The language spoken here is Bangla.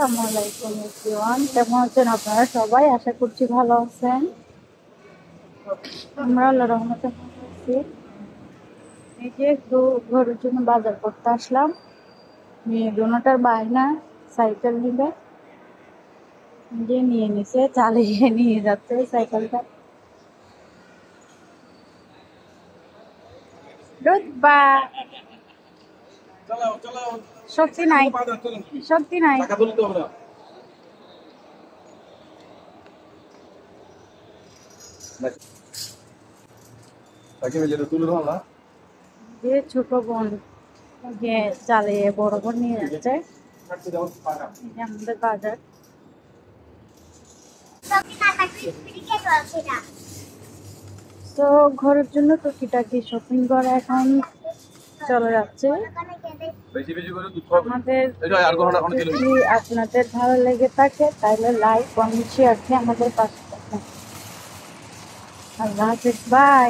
আসসালামু আলাইকুম এভরিওয়ান, কেমন আছেন আপনারা সবাই? আশা করছি ভালো আছেন। আমরা আল্লাহর রহমতে ভালো আছি। এই যে একটু ঘরের জন্য বাজার করতে আসলাম। মেয়ে দোনোটার বায়না সাইকেল নিবে, যে নিয়ে নিছে, চালিয়ে নিয়ে যাচ্ছে সাইকেলটা। বা শক্তি নাই, শক্তি নাই। যে ছোট বোন যে চালিয়ে বড় বোন নিয়ে যাচ্ছে। এই যে আমাদের বাজার। তো ঘরের জন্য টুকিটাকি শপিং করা এখন চলে যাচ্ছে। আমাদের যদি আপনাদের ভালো লেগে থাকে তাহলে লাইক কমেন্ট শেয়ার দিয়ে আমাদের পাশে থাকুন। আল্লাহ হাফেজ, বাই।